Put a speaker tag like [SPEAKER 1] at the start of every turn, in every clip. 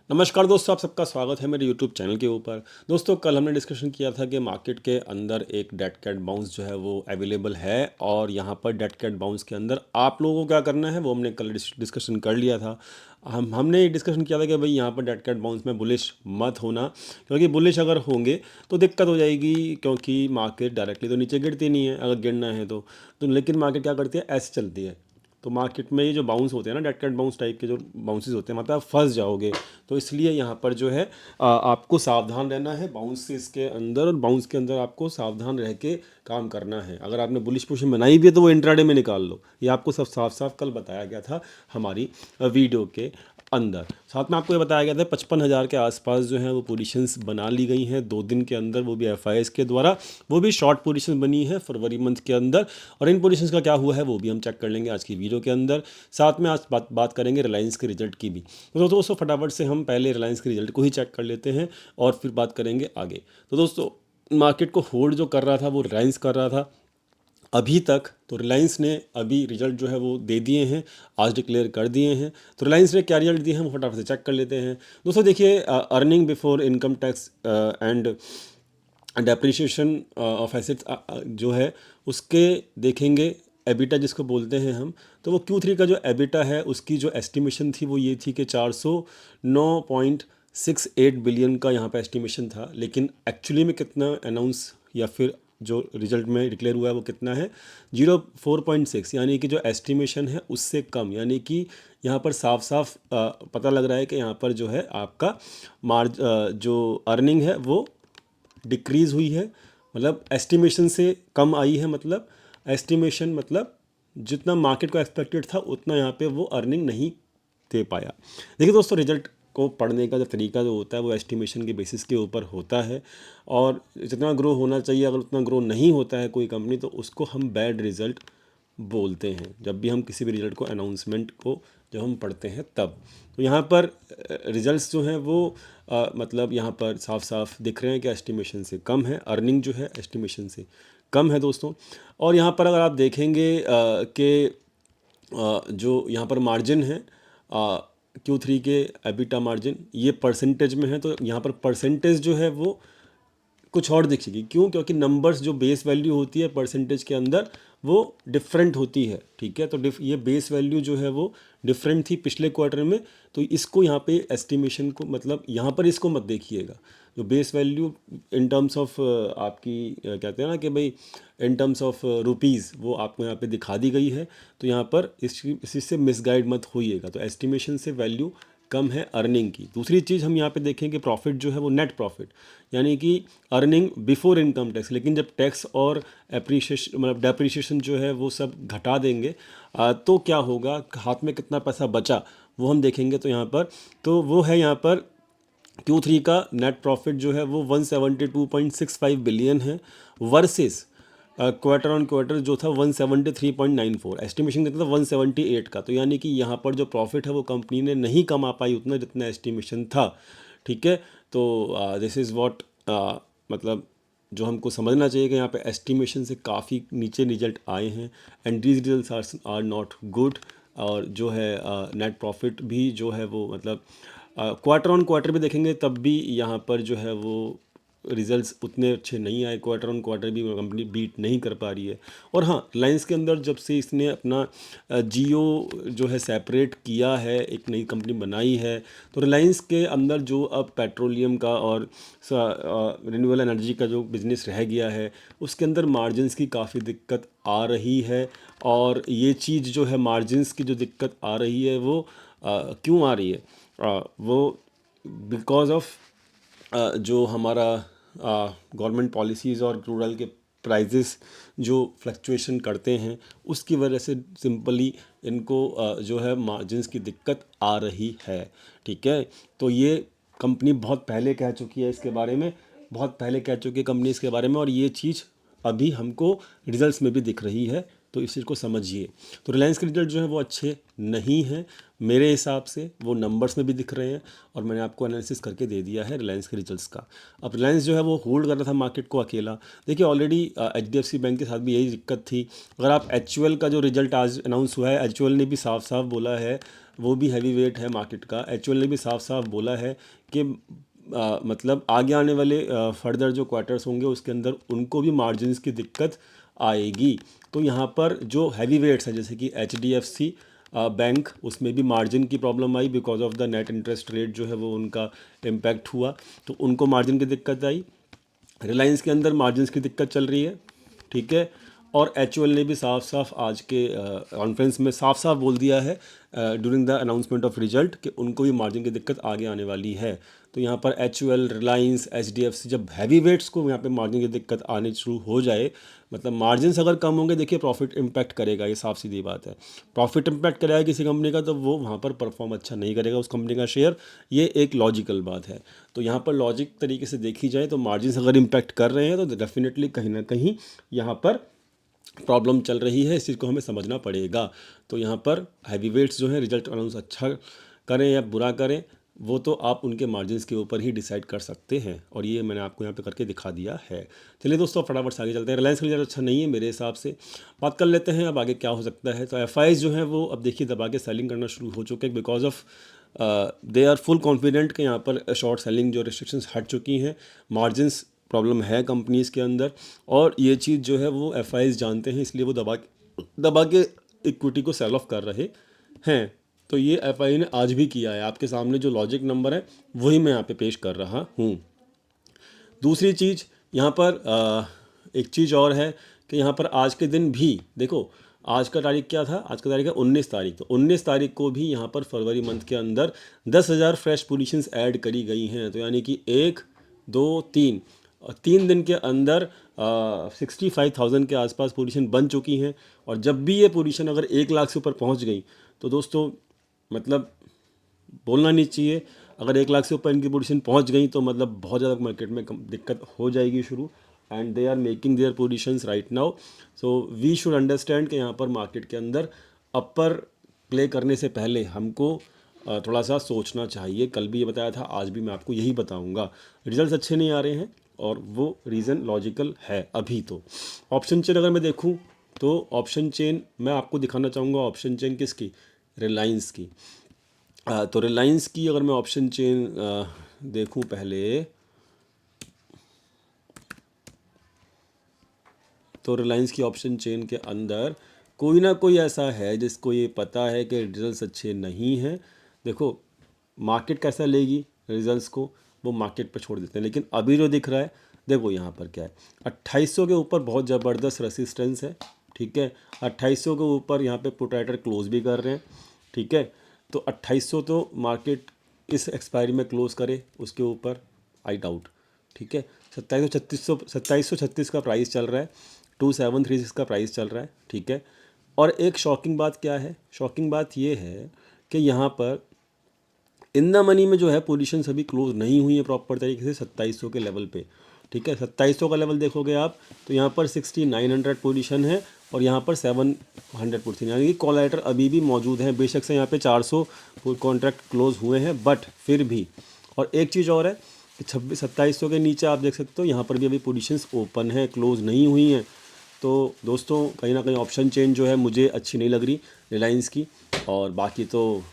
[SPEAKER 1] नमस्कार दोस्तों, आप सबका स्वागत है मेरे यूट्यूब चैनल के ऊपर। दोस्तों, कल हमने डिस्कशन किया था कि मार्केट के अंदर एक डेड कैट बाउंस जो है वो अवेलेबल है और यहाँ पर डेड कैट बाउंस के अंदर आप लोगों को क्या करना है वो हमने कल डिस्कशन कर लिया था। हमने ये डिस्कशन किया था कि भाई यहाँ पर डेड कैट बाउंस में बुलिश मत होना, क्योंकि बुलिश अगर होंगे तो दिक्कत हो जाएगी, क्योंकि मार्केट डायरेक्टली तो नीचे गिरती नहीं है अगर गिरना है तो लेकिन मार्केट क्या करती है, ऐसे चलती है। तो मार्केट में ये जो बाउंस होते हैं ना, डेड कैट बाउंस टाइप के जो बाउंसेस होते हैं, वहाँ पे आप फंस जाओगे। तो इसलिए यहाँ पर जो है आपको सावधान रहना है बाउंसेस के अंदर, और बाउंस के अंदर आपको सावधान रह के काम करना है। अगर आपने बुलिश पोजीशन बनाई भी है तो वो इंट्राडे में निकाल लो। ये आपको सब साफ साफ कल बताया गया था हमारी वीडियो के अंदर। साथ में आपको ये बताया गया था 55,000 के आसपास जो है वो पोजीशंस बना ली गई हैं 2 दिन के अंदर, वो भी एफआईएस के द्वारा। वो भी शॉर्ट पोजीशन बनी है फरवरी मंथ के अंदर, और इन पोजीशंस का क्या हुआ है वो भी हम चेक कर लेंगे आज की वीडियो के अंदर। साथ में आज बात करेंगे रिलायंस के रिजल्ट की भी। तो दोस्तों फटाफट से हम पहले रिलायंस के रिजल्ट को ही चेक कर लेते हैं और फिर बात करेंगे आगे। तो दोस्तों, मार्केट को होल्ड जो कर रहा था वो रिलायंस कर रहा था अभी तक। तो रिलायंस ने अभी रिजल्ट जो है वो दे दिए हैं, आज डिक्लेयर कर दिए हैं। तो रिलायंस ने क्या रिजल्ट दिए हैं वो फटाफट से चेक कर लेते हैं। दोस्तों देखिए, earning before income tax and depreciation of assets जो है उसके देखेंगे, एबिटा जिसको बोलते हैं हम। तो वो Q3 का जो एबिटा है उसकी जो एस्टिमेशन थी वो ये थी कि 409.68 बिलियन का यहाँ पे एस्टिमेशन था, लेकिन एक्चुअली में कितना अनाउंस या फिर जो रिजल्ट में डिक्लेयर हुआ है वो कितना है, 04.6, यानी कि जो एस्टिमेशन है उससे कम। यानी कि यहाँ पर साफ साफ पता लग रहा है कि यहाँ पर जो है आपका जो अर्निंग है वो डिक्रीज़ हुई है, मतलब एस्टिमेशन से कम आई है। मतलब एस्टिमेशन मतलब जितना मार्केट को एक्सपेक्टेड था उतना यहाँ पे वो अर्निंग नहीं दे पाया। देखिए दोस्तों, रिजल्ट को पढ़ने का जो तरीका जो होता है वो एस्टिमेशन के बेसिस के ऊपर होता है, और जितना ग्रो होना चाहिए अगर उतना ग्रो नहीं होता है कोई कंपनी तो उसको हम बैड रिजल्ट बोलते हैं, जब भी हम किसी भी रिजल्ट को अनाउंसमेंट को जब हम पढ़ते हैं तब। तो यहाँ पर रिजल्ट्स जो हैं वो मतलब यहाँ पर साफ साफ दिख रहे हैं कि एस्टिमेशन से कम है, अर्निंग जो है एस्टिमेशन से कम है दोस्तों। और यहाँ पर अगर आप देखेंगे कि जो यहाँ पर मार्जिन है Q3 के एबिटा मार्जिन ये परसेंटेज में है, तो यहाँ पर परसेंटेज जो है वो कुछ और दिखेगी। क्यों? क्योंकि नंबर्स जो बेस वैल्यू होती है परसेंटेज के अंदर वो डिफरेंट होती है, ठीक है। तो ये बेस वैल्यू जो है वो डिफरेंट थी पिछले क्वार्टर में, तो इसको यहाँ पे एस्टिमेशन को मतलब यहाँ पर इसको मत देखिएगा। जो base value in terms of आपकी कहते हैं ना कि भाई इन टर्म्स ऑफ रुपीज़ वो आपको यहाँ पे दिखा दी गई है, तो यहाँ पर इसी से मिसगाइड मत होइएगा। तो एस्टिमेशन से वैल्यू कम है अर्निंग की। दूसरी चीज़ हम यहाँ पे देखें कि प्रॉफिट जो है वो नेट प्रॉफिट, यानी कि अर्निंग बिफोर इनकम टैक्स, लेकिन जब टैक्स और एप्रिशिएशन मतलब डेप्रिशिएशन जो है वो सब घटा देंगे तो क्या होगा, हाथ में कितना पैसा बचा वो हम देखेंगे। तो यहाँ पर तो वो है यहाँ पर Q3 का नेट प्रॉफिट जो है वो 172.65 बिलियन है, वर्सेस क्वार्टर ऑन क्वार्टर जो था 173.94, एस्टिमेशन कितना था 178 का। तो यानी कि यहाँ पर जो प्रॉफिट है वो कंपनी ने नहीं कमा पाई उतना जितना एस्टिमेशन था, ठीक है। तो दिस इज़ व्हाट मतलब जो हमको समझना चाहिए कि यहाँ पे एस्टिमेशन से काफ़ी नीचे रिजल्ट आए हैं, and these results are not good. और जो है नेट प्रॉफिट भी जो है वो मतलब क्वार्टर ऑन क्वार्टर भी देखेंगे तब भी यहाँ पर जो है वो रिजल्ट्स उतने अच्छे नहीं आए। क्वार्टर ऑन क्वार्टर भी कंपनी बीट नहीं कर पा रही है। और हाँ, रिलायंस के अंदर जब से इसने अपना जियो जो है सेपरेट किया है, एक नई कंपनी बनाई है, तो रिलायंस के अंदर जो अब पेट्रोलियम का और रिन्यूएबल एनर्जी का जो बिज़नेस रह गया है उसके अंदर मार्जिन्स की काफ़ी दिक्कत आ रही है। और ये चीज़ जो है मार्जिन्स की जो दिक्कत आ रही है वो क्यों आ रही है, वो बिकॉज ऑफ जो हमारा गवर्नमेंट पॉलिसीज़ और रूरल के प्राइजेस जो फ्लक्चुएशन करते हैं उसकी वजह से सिंपली इनको जो है मार्जिन्स की दिक्कत आ रही है, ठीक है। तो ये कंपनी बहुत पहले कह चुकी है इसके बारे में, बहुत पहले कह चुकी है कंपनी इसके बारे में, और ये चीज़ अभी हमको रिजल्ट्स में भी दिख रही है। तो इस चीज़ को समझिए। तो रिलायंस के रिजल्ट जो है वो अच्छे नहीं हैं, मेरे हिसाब से वो नंबर्स में भी दिख रहे हैं और मैंने आपको एनालिसिस करके दे दिया है रिलायंस के रिजल्ट्स का। अब रिलायंस जो है वो होल्ड कर रहा था मार्केट को अकेला। देखिए ऑलरेडी HDFC बैंक के साथ भी यही दिक्कत थी। अगर आप HUL का जो रिजल्ट आज अनाउंस हुआ है, HUL ने भी साफ साफ बोला है, वो भी हैवी वेट है मार्केट का, HUL ने भी साफ साफ बोला है कि मतलब आगे आने वाले फर्दर जो क्वार्टर्स होंगे उसके अंदर उनको भी मार्जिन्स की दिक्कत आएगी। तो यहाँ पर जो हैवी वेट्स हैं जैसे कि HDFC बैंक, उसमें भी मार्जिन की problem I because of the net interest rate जो है वो उनका इम्पैक्ट हुआ, तो उनको मार्जिन की दिक्कत आई। रिलायंस के अंदर मार्जिन्स की दिक्कत चल रही है, ठीक है। और HUL ने भी साफ साफ आज के कॉन्फ्रेंस में साफ साफ बोल दिया है during the announcement of result कि उनको भी मार्जिन की दिक्कत आगे आने वाली है। तो यहाँ पर HUL, रिलायंस, HDFC, जब हैवी वेट्स को यहाँ पे मार्जिन की दिक्कत आनी शुरू हो जाए, मतलब मार्जिन्स अगर कम होंगे, देखिए प्रॉफिट इम्पैक्ट करेगा, ये साफ सीधी बात है। प्रॉफिट इम्पैक्ट करेगा किसी कंपनी का तो वो वहाँ पर परफॉर्म अच्छा नहीं करेगा उस कंपनी का शेयर, ये एक लॉजिकल बात है। तो यहाँ पर लॉजिक तरीके से देखी जाए तो मार्जिन्स अगर इम्पैक्ट कर रहे हैं तो डेफिनेटली कहीं ना कहीं यहाँ पर प्रॉब्लम चल रही है, इस चीज़ को हमें समझना पड़ेगा। तो यहाँ पर हैवी वेट्स जो है रिजल्ट अनाउंस अच्छा करें या बुरा करें, वो तो आप उनके मार्जिन्स के ऊपर ही डिसाइड कर सकते हैं, और ये मैंने आपको यहाँ पे करके दिखा दिया है। चलिए दोस्तों फटाफट से आगे चलते हैं। रिलायंस का रिजल्ट अच्छा नहीं है मेरे हिसाब से, बात कर लेते हैं अब आगे क्या हो सकता है। तो FIs जो हैं वो अब देखिए दबा के सेलिंग करना शुरू हो चुके हैं because of they are full confident कि यहाँ पर शॉर्ट सेलिंग जो रिस्ट्रिक्शंस हट चुकी हैं, मार्जिन्स प्रॉब्लम है कंपनीज़ के अंदर, और ये चीज़ जो है वो FIs जानते हैं, इसलिए वो दबा के इक्विटी को सेल ऑफ कर रहे हैं। तो ये FI ने आज भी किया है, आपके सामने जो लॉजिक नंबर है वही मैं यहाँ पे पेश कर रहा हूँ। दूसरी चीज़ यहाँ पर एक चीज़ और है कि यहाँ पर आज के दिन भी देखो, आज का तारीख क्या था, आज का तारीख है 19 तारीख। तो 19 तारीख को भी यहाँ पर फरवरी मंथ के अंदर 10,000 फ्रेश पोजीशंस ऐड करी गई हैं। तो यानी कि 1, 2, 3 और 3 दिन के अंदर 65,000 के आसपास पोजीशन बन चुकी हैं। और जब भी ये पोजीशन अगर 1 लाख से ऊपर पहुँच गई तो दोस्तों मतलब बोलना नहीं चाहिए, अगर 1 लाख से ऊपर इनकी पोजीशन पहुंच गई तो मतलब बहुत ज़्यादा मार्केट में दिक्कत हो जाएगी शुरू। And they are making their positions right now. So we should understand कि यहाँ पर मार्केट के अंदर अपर प्ले करने से पहले हमको थोड़ा सा सोचना चाहिए। कल भी ये बताया था, आज भी मैं आपको यही बताऊँगा। रिजल्ट्स अच्छे नहीं आ रहे हैं और वो रीज़न लॉजिकल है अभी। तो ऑप्शन चेन अगर मैं देखूँ तो ऑप्शन चेन मैं आपको दिखाना चाहूँगा। ऑप्शन चेन किसकी? रिलायंस की। तो रिलायंस की अगर मैं ऑप्शन चेन देखूं पहले, तो रिलायंस की ऑप्शन चेन के अंदर कोई ना कोई ऐसा है जिसको ये पता है कि रिजल्ट्स अच्छे नहीं हैं। देखो मार्केट कैसा लेगी रिजल्ट्स को, वो मार्केट पर छोड़ देते हैं। लेकिन अभी जो दिख रहा है, देखो यहाँ पर क्या है, 2800 के ऊपर बहुत ज़बरदस्त रेसिस्टेंस है, ठीक है। 2800 के ऊपर यहाँ पे पुट राइटर क्लोज भी कर रहे हैं, ठीक है। तो 2800 तो मार्केट इस एक्सपायरी में क्लोज करे, उसके ऊपर आई डाउट, ठीक है। 2736 का प्राइस चल रहा है, 2736 का प्राइस चल रहा है, ठीक है। और एक शॉकिंग बात क्या है, शॉकिंग बात ये है कि यहाँ पर इन द मनी में जो है पोजीशन अभी क्लोज नहीं हुई है प्रॉपर तरीके से 2700 के लेवल पे, ठीक है। 2700 का लेवल देखोगे आप तो यहाँ पर 6900 पोजीशन है और यहाँ पर 700 पोजीशन, यानी कि कॉलराइटर अभी भी मौजूद हैं। बेशक से यहाँ पे 400 कॉन्ट्रैक्ट क्लोज हुए हैं, बट फिर भी। और एक चीज़ और है कि 2700 के नीचे आप देख सकते हो यहाँ पर भी अभी पोजीशंस ओपन है, क्लोज नहीं हुई हैं। तो दोस्तों कहीं ना कहीं ऑप्शन चेंज जो है मुझे अच्छी नहीं लग रही रिलायंस की। और बाकी तो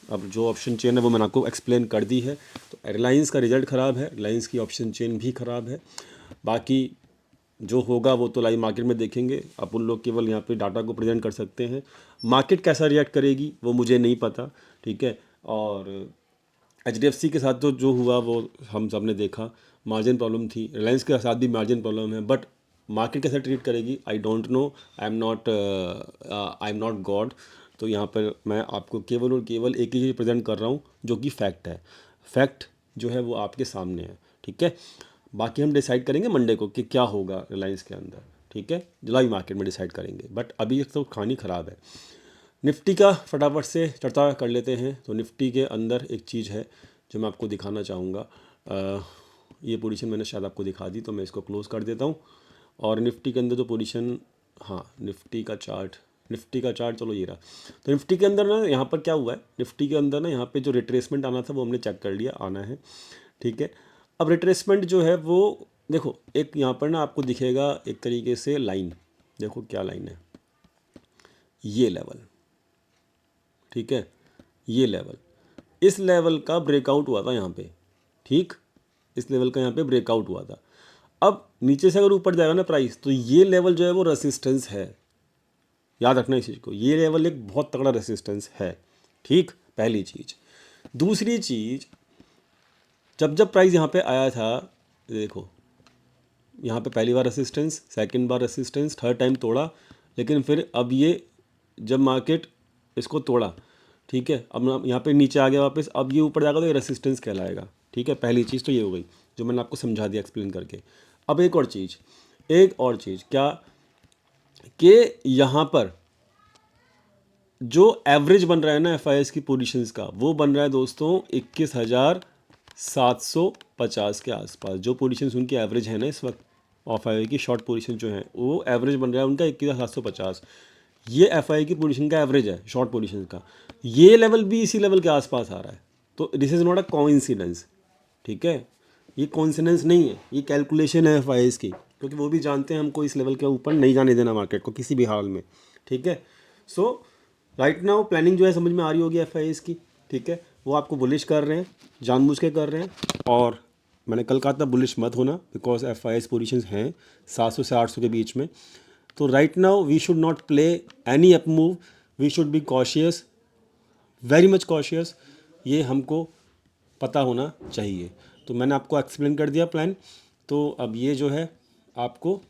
[SPEAKER 1] अब जो ऑप्शन चेन है वो मैंने आपको एक्सप्लेन कर दी है। तो रिलायंस का रिजल्ट ख़राब है, रिलायंस की ऑप्शन चेन भी ख़राब है। बाकी जो होगा वो तो लाइव मार्केट में देखेंगे, अपन लोग केवल यहाँ पे डाटा को प्रेजेंट कर सकते हैं। मार्केट कैसा रिएक्ट करेगी वो मुझे नहीं पता, ठीक है। और HDFC के साथ तो जो हुआ वो हम सब ने देखा, मार्जिन प्रॉब्लम थी। रिलायंस के साथ भी मार्जिन प्रॉब्लम है, बट मार्केट कैसे ट्रीट करेगी I don't know. I am not God. तो यहाँ पर मैं आपको केवल और केवल एक ही चीज़ प्रेजेंट कर रहा हूँ जो कि फैक्ट है। फैक्ट जो है वो आपके सामने है, ठीक है। बाकी हम डिसाइड करेंगे मंडे को कि क्या होगा रिलायंस के अंदर, ठीक है। जुलाई मार्केट में डिसाइड करेंगे, बट अभी तो कहानी ख़राब है। निफ्टी का फटाफट से चर्चा कर लेते हैं। तो निफ्टी के अंदर एक चीज़ है जो मैं आपको दिखाना चाहूँगा। ये पोजीशन मैंने शायद आपको दिखा दी, तो मैं इसको क्लोज़ कर देता हूँ। और निफ्टी के अंदर जो पोजीशन, हाँ निफ्टी का चार्ट निफ्टी का चार्ट, चलो ये रहा। तो निफ्टी के अंदर ना यहाँ पर क्या हुआ है, निफ्टी के अंदर ना यहाँ पे जो रिट्रेसमेंट आना था वो हमने चेक कर लिया, आना है, ठीक है। अब रिट्रेसमेंट जो है वो देखो, एक यहाँ पर ना आपको दिखेगा एक तरीके से लाइन, देखो क्या लाइन है, ये लेवल, ठीक है, ये लेवल, इस लेवल का ब्रेकआउट हुआ था यहाँ पे, ठीक, इस लेवल का यहाँ पे ब्रेकआउट हुआ था। अब नीचे से अगर ऊपर जाएगा ना प्राइस, तो ये लेवल जो है वो रेसिस्टेंस है, याद रखना इस चीज़ को, ये लेवल एक बहुत तगड़ा रेसिस्टेंस है, ठीक, पहली चीज़। दूसरी चीज़, जब जब प्राइस यहाँ पे आया था, देखो यहाँ पे पहली बार रेसिस्टेंस, सेकंड बार रेसिस्टेंस, थर्ड टाइम तोड़ा, लेकिन फिर अब ये जब मार्केट इसको तोड़ा, ठीक है, अब यहाँ पे नीचे आ गया वापस, अब ये ऊपर जाएगा तो ये रेसिस्टेंस कहलाएगा, ठीक है। पहली चीज़ तो ये हो गई जो मैंने आपको समझा दिया एक्सप्लेन करके। अब एक और चीज़ क्या, कि यहाँ पर जो एवरेज बन रहा है ना एफआईएस की पोजीशंस का, वो बन रहा है दोस्तों 21,750 के आसपास। जो पोजीशंस उनकी एवरेज है ना इस वक्त, एफआईआई की शॉर्ट पोजीशन जो है वो एवरेज बन रहा है उनका 21,750। ये एफआईआई की पोजीशन का एवरेज है शॉर्ट पोजीशन का, ये लेवल भी इसी लेवल के आसपास आ रहा है। तो this is not a coincidence, ठीक है, ये कोइंसिडेंस नहीं है, ये कैलकुलेशन है एफआईआई की, क्योंकि वो भी जानते हैं हमको इस लेवल के ऊपर नहीं जाने देना मार्केट को किसी भी हाल में, ठीक है। सो राइट नाउ प्लानिंग जो है समझ में आ रही होगी एफआईआई की, ठीक है, वो आपको बुलिश कर रहे हैं, जानबूझ के कर रहे हैं। और मैंने कल कहा था बुलिश मत होना, बिकॉज एफआईआई पोजीशंस हैं 700 से 800 के बीच में। तो right now we should not play any up move, we should be cautious, very much cautious, ये हमको पता होना चाहिए। तो मैंने आपको एक्सप्लेन कर दिया प्लान। तो अब ये जो है आपको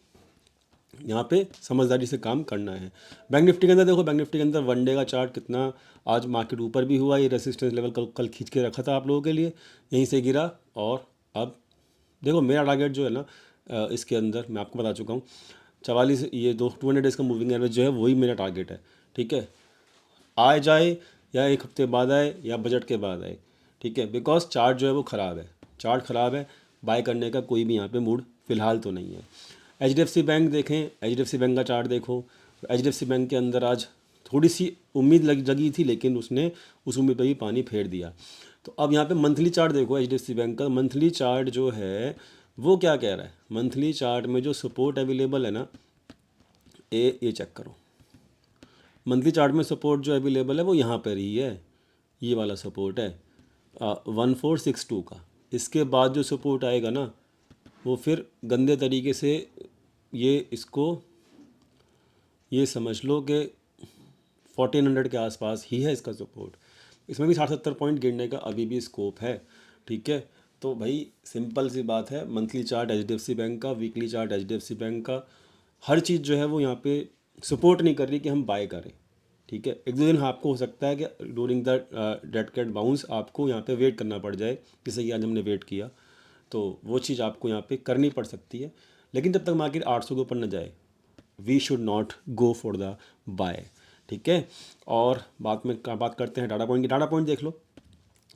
[SPEAKER 1] यहाँ पे समझदारी से काम करना है। बैंक निफ्टी के अंदर देखो, बैंक निफ्टी के अंदर वन डे का चार्ट कितना, आज मार्केट ऊपर भी हुआ, ये रेसिस्टेंस लेवल कल खींच के रखा था आप लोगों के लिए, यहीं से गिरा। और अब देखो मेरा टारगेट जो है ना इसके अंदर मैं आपको बता चुका हूँ, 44, ये 200 डेज़ का मूविंग एवरेज जो है वही मेरा टारगेट है, ठीक है। आए जाए या एक हफ्ते बाद आए या बजट के बाद आए, ठीक है, बिकॉज चार्ट जो है वो ख़राब है, चार्ट ख़राब है, बाय करने का कोई भी यहाँ पे मूड फ़िलहाल तो नहीं है। एचडीएफसी बैंक देखें, एचडीएफसी बैंक का चार्ट देखो, एचडीएफसी बैंक के अंदर आज थोड़ी सी उम्मीद जगी थी, लेकिन उसने उस उम्मीद पर भी पानी फेर दिया। तो अब यहाँ पे मंथली चार्ट देखो, एचडीएफसी बैंक का मंथली चार्ट जो है वो क्या कह रहा है, मंथली चार्ट में जो सपोर्ट अवेलेबल है ना, ये चेक करो, मंथली चार्ट में सपोर्ट जो अवेलेबल है वो यहाँ पर ही है, ये वाला सपोर्ट है 1462 का। इसके बाद जो सपोर्ट आएगा ना वो फिर गंदे तरीके से ये समझ लो कि 1400 के आसपास ही है इसका सपोर्ट। इसमें भी 60-70 पॉइंट गिरने का अभी भी स्कोप है, ठीक है। तो भाई सिंपल सी बात है, मंथली चार्ट एचडीएफसी बैंक का, वीकली चार्ट एचडीएफसी बैंक का, हर चीज़ जो है वो यहाँ पे सपोर्ट नहीं कर रही कि हम बाय करें, ठीक है। एक दो दिन आपको हो सकता है कि during the dead cat bounce आपको यहाँ पे वेट करना पड़ जाए, जैसे कि आज हमने वेट किया, तो वो चीज़ आपको यहाँ पे करनी पड़ सकती है। लेकिन जब तक मार्केट 800 के ऊपर न जाए, we should not go for the buy, ठीक है। और बात करते हैं डाटा पॉइंट की। डाटा पॉइंट देख लो,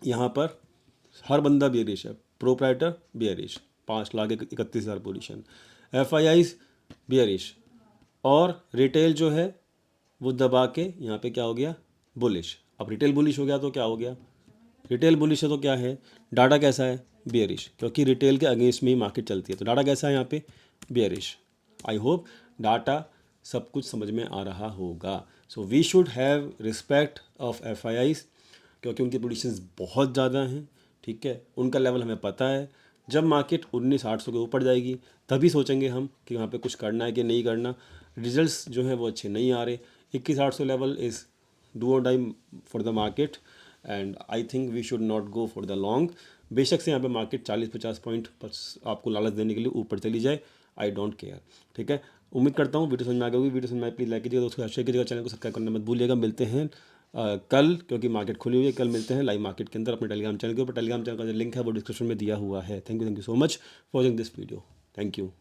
[SPEAKER 1] यहाँ पर हर बंदा बेयरिश है, proprietor bearish 5,31,000 position, FIIs bearish, और रिटेल जो है वो दबा के यहाँ पे क्या हो गया, बुलिश। अब रिटेल बुलिश हो गया तो क्या हो गया, रिटेल बुलिश है तो क्या है, डाटा कैसा है, बेयरिश, क्योंकि रिटेल के अगेंस्ट में ही मार्केट चलती है। तो डाटा कैसा है यहाँ पे, बेयरिश। आई होप डाटा सब कुछ समझ में आ रहा होगा। So we should have respect of FIIs, क्योंकि उनकी पोजीशंस बहुत ज़्यादा हैं, ठीक है, उनका लेवल हमें पता है। जब मार्केट 19,800 के ऊपर जाएगी तभी सोचेंगे हम कि वहाँ पे कुछ करना है कि नहीं करना। रिजल्ट्स जो हैं वो अच्छे नहीं आ रहे, 21,800 level is do or die for the market, and I think we should not go for the long. बेशक से यहाँ पे मार्केट 40-50 पॉइंट पर आपको लालच देने के लिए ऊपर चली जाए, आई डोंट केयर, ठीक है। उम्मीद करता हूँ वीडियो समझ में आ गई होगी। वीडियो समझ में आए प्लीज़ लाइक कीजिएगा, दोस्तों शेयर कीजिएगा, चैनल को सब्सक्राइब करना मत भूलिएगा। मिलते हैं कल, क्योंकि मार्केट खुली हुई है, कल मिलते हैं लाइव मार्केट के अंदर अपने टेलीग्राम चैनल के ऊपर। टेलीग्राम चैनल का जो लिंक है वो डिस्क्रिप्शन में दिया हुआ है। Thank you so much for watching this video, thank you.